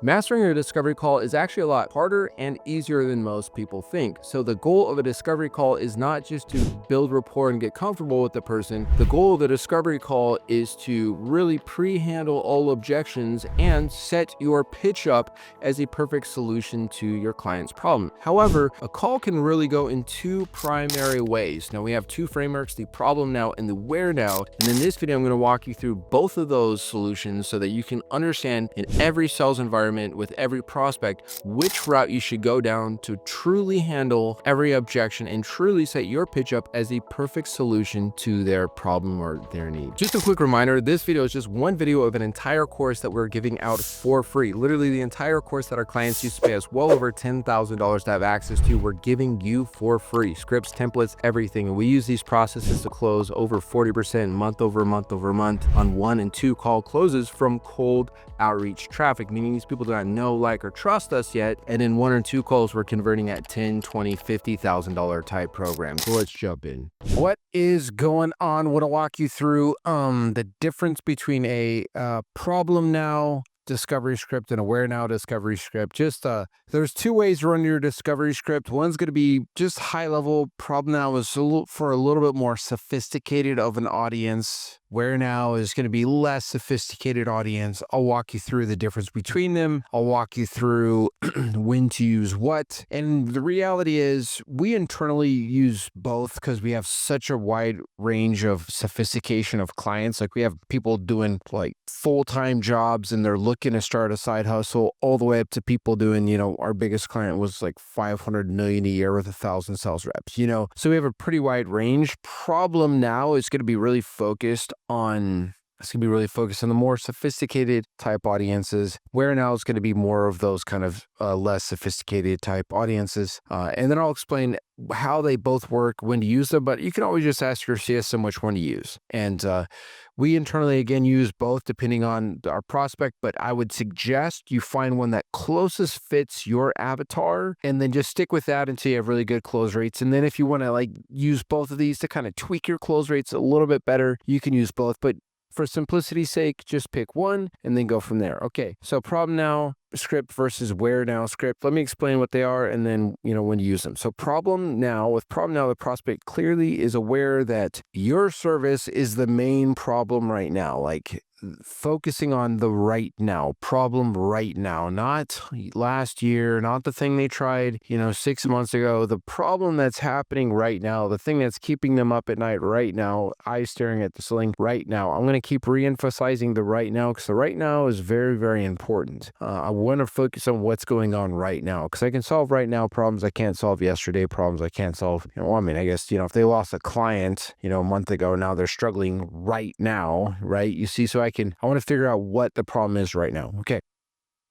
Mastering a discovery call is actually a lot harder and easier than most people think. So the goal of a discovery call is not just to build rapport and get comfortable with the person. The goal of the discovery call is to really pre-handle all objections and set your pitch up as a perfect solution to your client's problem. However, a call can really go in two primary ways. Now we have two frameworks, the problem now and the where now. And in this video, I'm going to walk you through both of those solutions so that you can understand in every sales environment with every prospect which route you should go down to truly handle every objection and truly set your pitch up as the perfect solution to their problem or their need. Just a quick reminder, this video is just one video of an entire course that we're giving out for free. Literally the entire course that our clients used to pay us well over $10,000 to have access to, we're giving you for free. Scripts, templates, everything. And we use these processes to close over 40% month over month over month on 1 and 2 call closes from cold outreach traffic, meaning these people do not know, like, or trust us yet. And in 1 or 2 calls, we're converting at $10, $20, $50,000 type programs. So let's jump in. What is going on? I want to walk you through the difference between a problem now discovery script and a where now discovery script. Just there's 2 ways to run your discovery script. One's going to be just high level. Problem now is for a little bit more sophisticated of an audience. Where now is going to be less sophisticated audience. I'll walk you through the difference between them. I'll walk you through when to use what. And the reality is we internally use both because we have such a wide range of sophistication of clients. Like we have people doing like full-time jobs and they're looking to start a side hustle, all the way up to people doing, our biggest client was like 500 million a year with 1,000 sales reps, So we have a pretty wide range. Problem now is going to be really focused on the more sophisticated type audiences. Where now is going to be more of those kind of less sophisticated type audiences. And then I'll explain how they both work, when to use them, but you can always just ask your CSM which one to use. And we internally, again, use both depending on our prospect, but I would suggest you find one that closest fits your avatar and then just stick with that until you have really good close rates. And then if you want to use both of these to kind of tweak your close rates a little bit better, you can use both. But for simplicity's sake, just pick one and then go from there. Okay, so problem now script versus where now script. Let me explain what they are and then, when to use them. So with problem now, the prospect clearly is aware that your service is the main problem right now. Like focusing on the right now, problem right now, not last year, not the thing they tried, 6 months ago, the problem that's happening right now, the thing that's keeping them up at night right now, eyes staring at the ceiling right now. I'm going to keep re-emphasizing the right now because the right now is very, very important. I want to focus on what's going on right now because I can solve right now problems I can't solve yesterday, problems I can't solve. I guess, if they lost a client, a month ago, now they're struggling right now, right? You see, so I want to figure out what the problem is right now. Okay.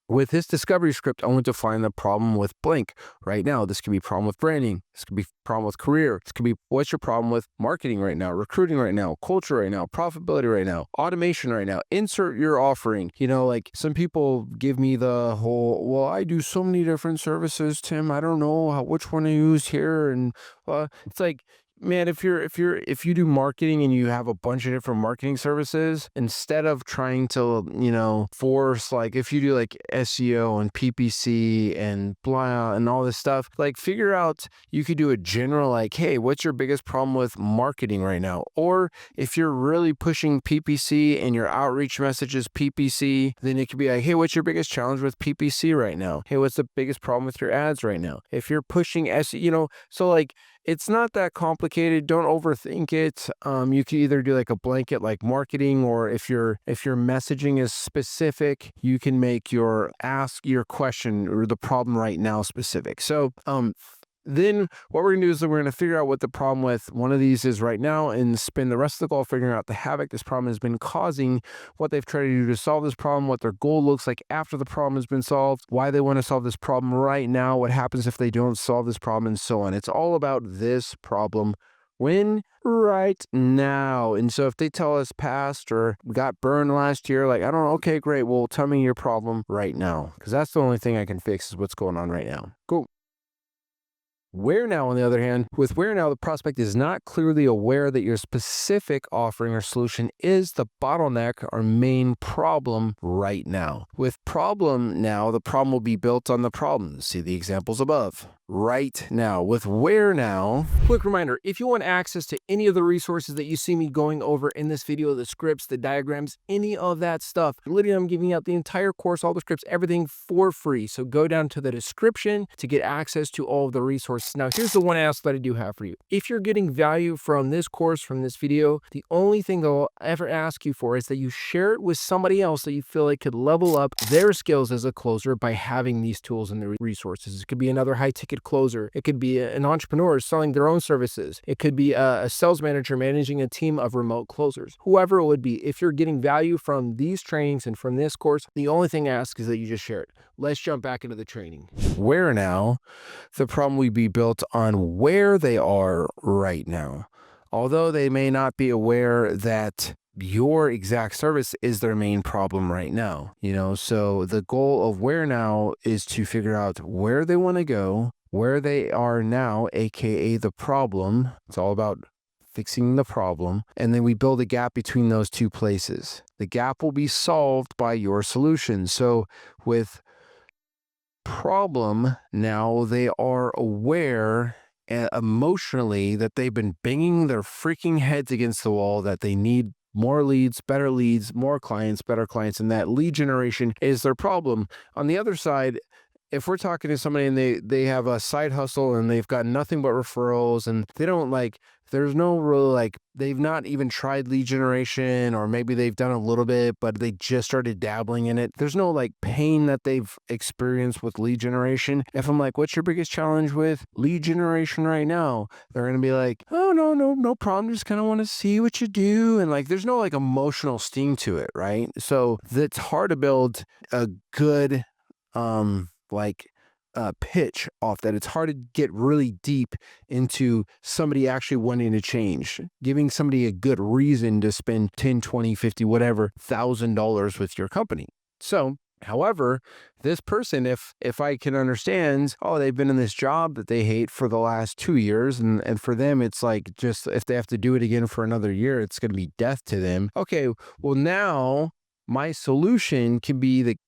With this discovery script, I want to find the problem with blank right now. This could be problem with branding. This could be problem with career. This could be what's your problem with marketing right now, recruiting right now, culture right now, profitability right now, automation right now. Insert your offering. Like some people give me the whole, well, I do so many different services, Tim. I don't know which one to use here. And it's like, man, if you do marketing and you have a bunch of different marketing services, instead of trying to, force, like if you do like SEO and PPC and blah and all this stuff, like figure out, you could do a general, like, hey, what's your biggest problem with marketing right now? Or if you're really pushing PPC and your outreach message is PPC, then it could be like, hey, what's your biggest challenge with PPC right now? Hey, what's the biggest problem with your ads right now? If you're pushing SEO, so like, it's not that complicated. Don't overthink it. You can either do like a blanket like marketing, or if your messaging is specific, you can make your question or the problem right now specific. So then what we're going to do is we're going to figure out what the problem with one of these is right now and spend the rest of the call figuring out the havoc this problem has been causing, what they've tried to do to solve this problem, what their goal looks like after the problem has been solved, why they want to solve this problem right now, what happens if they don't solve this problem, and so on. It's all about this problem right now. And so if they tell us past or got burned last year, like, I don't know, okay, great. Well, tell me your problem right now, because that's the only thing I can fix is what's going on right now. Cool. Where now, on the other hand, with where now, the prospect is not clearly aware that your specific offering or solution is the bottleneck or main problem right now. With problem now, the problem will be built on the problem. See the examples above. Right now. With where now, quick reminder, if you want access to any of the resources that you see me going over in this video, the scripts, the diagrams, any of that stuff, literally I'm giving out the entire course, all the scripts, everything for free. So go down to the description to get access to all of the resources. Now, here's the one ask that I do have for you. If you're getting value from this course, from this video, the only thing that I'll ever ask you for is that you share it with somebody else that you feel like could level up their skills as a closer by having these tools and the resources. It could be another high-ticket closer. It could be an entrepreneur selling their own services. It could be a sales manager managing a team of remote closers. Whoever it would be, if you're getting value from these trainings and from this course, the only thing I ask is that you just share it. Let's jump back into the training. Where now, the problem will be built on where they are right now. Although they may not be aware that your exact service is their main problem right now, so the goal of where now is to figure out where they want to go, where they are now, aka the problem. It's all about fixing the problem, and then we build a gap between those two places. The gap will be solved by your solution. So with problem now, they are aware emotionally that they've been banging their freaking heads against the wall, that they need more leads, more clients, better clients, and that lead generation is their problem. On the other side, if we're talking to somebody and they have a side hustle and they've got nothing but referrals and they don't there's no real they've not even tried lead generation, or maybe they've done a little bit, but they just started dabbling in it. There's no pain that they've experienced with lead generation. If I'm what's your biggest challenge with lead generation right now? They're going to be oh, no problem. Just kind of want to see what you do. And there's no emotional sting to it, right? So it's hard to build a good, pitch off that. It's hard to get really deep into somebody actually wanting to change, giving somebody a good reason to spend 10, 20, 50, whatever $1,000 with your company. So, however, this person, if I can understand, they've been in this job that they hate for the last 2 years, and for them, it's just if they have to do it again for another year, it's going to be death to them. Okay, well now my solution can be that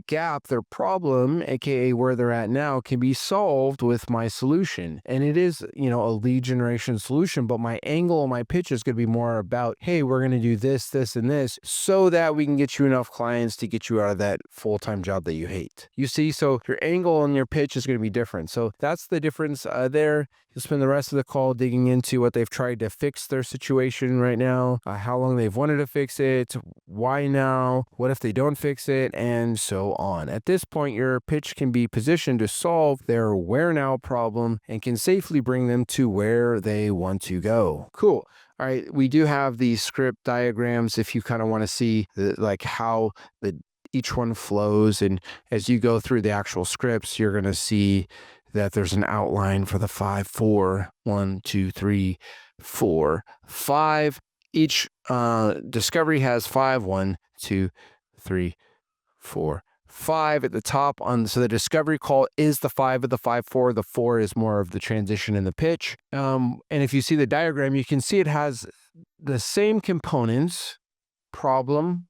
gap, their problem, aka where they're at now, can be solved with my solution. And it is, a lead generation solution, but my angle and my pitch is going to be more about, hey, we're going to do this, this, and this, so that we can get you enough clients to get you out of that full-time job that you hate. You see, so your angle and your pitch is going to be different. So that's the difference there. You'll spend the rest of the call digging into what they've tried to fix their situation right now, how long they've wanted to fix it, why now, what if they don't fix it, and so on. At this point, your pitch can be positioned to solve their where now problem and can safely bring them to where they want to go. Cool. All right, we do have these script diagrams if you kind of want to see how each one flows, and as you go through the actual scripts, you're going to see that there's an outline for the 5, 4, 1, 2, 3, 4, 5. Each discovery has 5, 1, 2, 3, 4, 5 at the top so the discovery call is the 5 of the 5, 4. The 4 is more of the transition in the pitch. And if you see the diagram, you can see it has the same components: problem,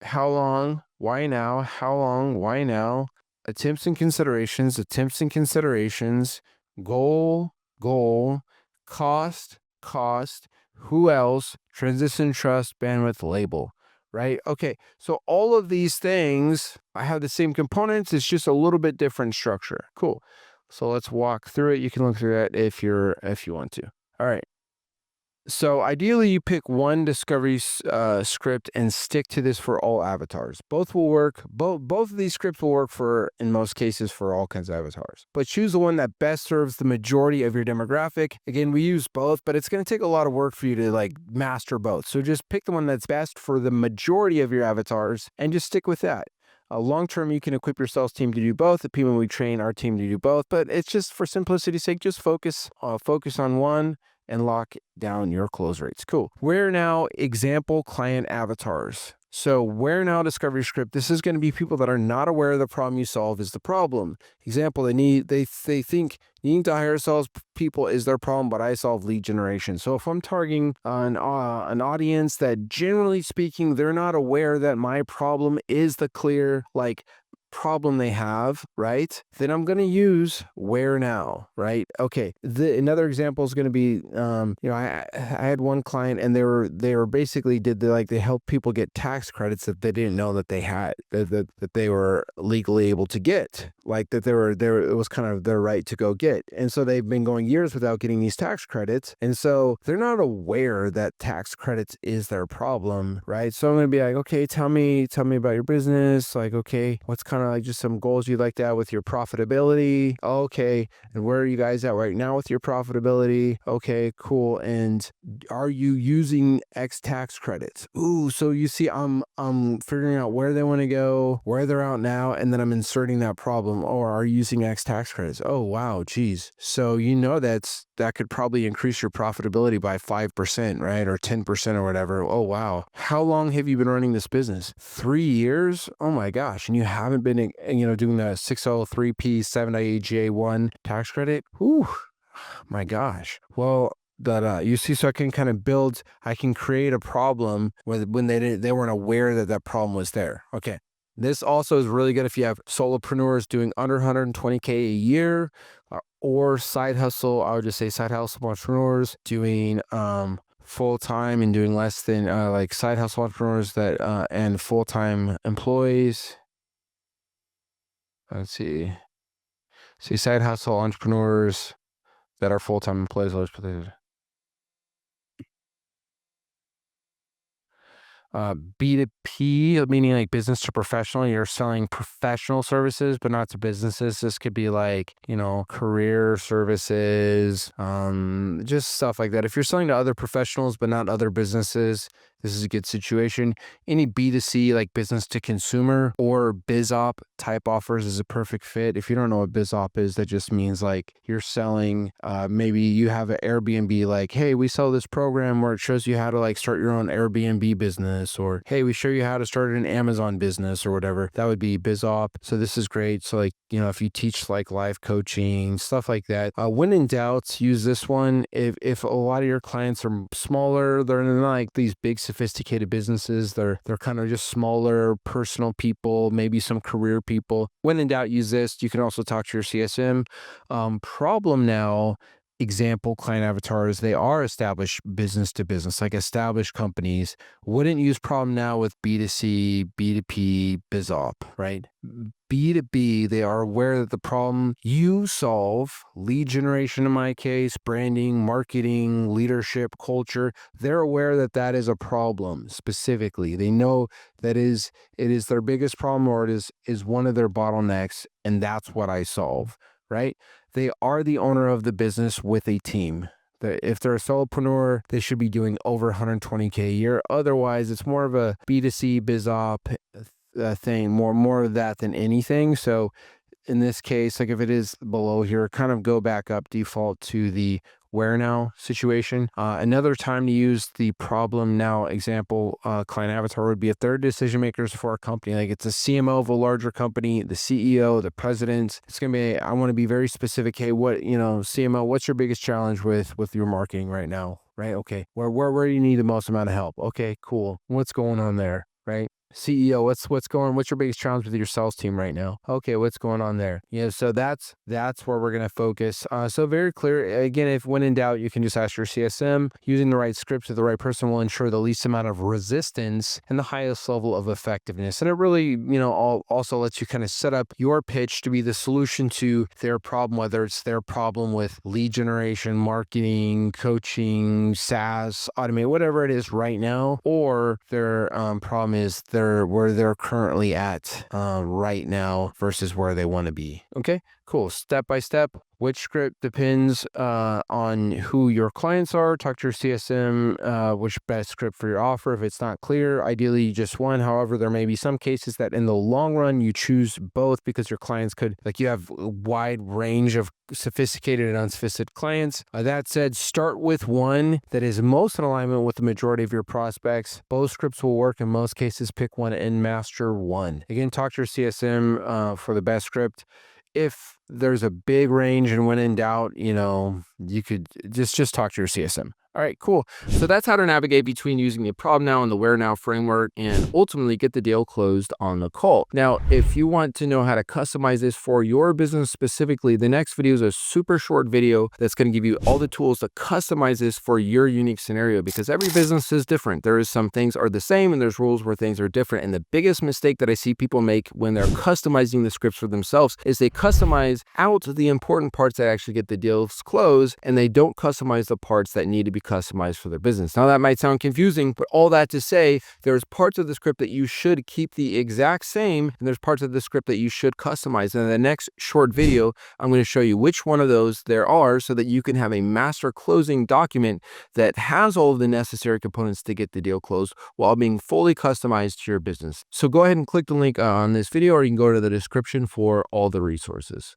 how long, why now, how long, why now, attempts and considerations, goal, cost, who else, transition, trust, bandwidth, label, right? Okay, so all of these things, I have the same components, it's just a little bit different structure. Cool. So let's walk through it. You can look through that if you want to. All right. So ideally, you pick one discovery script and stick to this for all avatars. Both will work. Both of these scripts will work in most cases, for all kinds of avatars. But choose the one that best serves the majority of your demographic. Again, we use both, but it's going to take a lot of work for you to master both. So just pick the one that's best for the majority of your avatars and just stick with that. Long term, you can equip your sales team to do both. The people we train our team to do both, but it's just for simplicity's sake, just focus on one and lock down your close rates. Cool. Where now example client avatars. So where now discovery script, this is going to be people that are not aware of the problem you solve is the problem. Example, they think needing to hire sales people is their problem, but I solve lead generation. So if I'm targeting an audience that generally speaking, they're not aware that my problem is the clear, like, problem they have, right? Then I'm going to use where now, right? Okay. Another example is going to be, I had one client and they were basically they helped people get tax credits that they didn't know that they had, that they were legally able to get, like that they were there. It was kind of their right to go get. And so they've been going years without getting these tax credits. And so they're not aware that tax credits is their problem, right? So I'm going to be like, okay, tell me about your business. Like, okay, what's kind of like just some goals you'd like to have with your profitability. Okay. And where are you guys at right now with your profitability? Okay, cool. And are you using X tax credits? Ooh, so you see, I'm figuring out where they want to go, where they're out now, and then I'm inserting that problem. Or are you using X tax credits? Oh, wow, geez. So that could probably increase your profitability by 5%, right? Or 10% or whatever. Oh, wow. How long have you been running this business? 3 years? Oh my gosh. And you haven't been, doing the 603P 798J1 tax credit? Whew, my gosh. Well, you see, so I can create a problem when they weren't aware that problem was there. Okay. This also is really good if you have solopreneurs doing under 120K a year, or side hustle. I would just say side hustle entrepreneurs doing full-time and doing less than like side hustle entrepreneurs that and full-time employees. Let's see side hustle entrepreneurs that are full-time employees. B2P, meaning like business to professional. You're selling professional services, but not to businesses. This could be like, career services, just stuff like that. If you're selling to other professionals, but not other businesses, this is a good situation. Any B2C, like business to consumer or BizOp type offers is a perfect fit. If you don't know what BizOp is, that just means like you're selling, maybe you have an Airbnb, like, hey, we sell this program where it shows you how to like start your own Airbnb business, or hey, we show you how to start an Amazon business or whatever. That would be BizOp. So this is great. So like, if you teach like life coaching, stuff like that, when in doubt, use this one. If a lot of your clients are smaller, they're not like these big sophisticated businesses. They're kind of just smaller personal people, maybe some career people. When in doubt, use this. You can also talk to your CSM. Problem now, example client avatars, they are established business to business, like established companies. Wouldn't use problem now with B2C, B2P, BizOp, right? B2B, they are aware that the problem you solve, lead generation in my case, branding, marketing, leadership, culture, they're aware that is a problem specifically. They know that it is their biggest problem, or it is one of their bottlenecks, and that's what I solve, right? They are the owner of the business with a team. If they're a solopreneur, they should be doing over 120K a year. Otherwise, it's more of a B2C BizOp thing, more of that than anything. So in this case, like if it is below here, kind of go back up, default to the where now situation. Another time to use the problem now example client avatar would be if they're decision makers for a company, like it's a CMO of a larger company, the CEO, the president. It's gonna be, I want to be very specific. Hey, what, CMO, what's your biggest challenge with your marketing right now? Right? Okay. Where do you need the most amount of help? Okay, cool. What's going on there? Right? CEO, what's your biggest challenge with your sales team right now? Okay, what's going on there? So that's where we're going to focus. So very clear. Again, if when in doubt, you can just ask your CSM. Using the right script to the right person will ensure the least amount of resistance and the highest level of effectiveness. And it really, also lets you kind of set up your pitch to be the solution to their problem, whether it's their problem with lead generation, marketing, coaching, SaaS, automate, whatever it is right now, or their problem is where they're currently at right now versus where they want to be. Okay. Cool. Step by step. Which script depends on who your clients are. Talk to your CSM, which best script for your offer. If it's not clear, ideally just one. However, there may be some cases that in the long run you choose both because your clients could, like, you have a wide range of sophisticated and unsophisticated clients. That said, start with one that is most in alignment with the majority of your prospects. Both scripts will work in most cases. Pick one and master one. Again, talk to your CSM for the best script. If there's a big range and when in doubt, you could just talk to your CSM. All right, cool. So that's how to navigate between using the problem now and the where now framework and ultimately get the deal closed on the call. Now, if you want to know how to customize this for your business specifically, the next video is a super short video that's going to give you all the tools to customize this for your unique scenario, because every business is different. There is some things are the same and there's rules where things are different. And the biggest mistake that I see people make when they're customizing the scripts for themselves is they customize out the important parts that actually get the deals closed, and they don't customize the parts that need to be customized for their business. Now that might sound confusing, but all that to say, there's parts of the script that you should keep the exact same, and there's parts of the script that you should customize. And in the next short video, I'm going to show you which one of those there are so that you can have a master closing document that has all of the necessary components to get the deal closed while being fully customized to your business. So go ahead and click the link on this video, or you can go to the description for all the resources.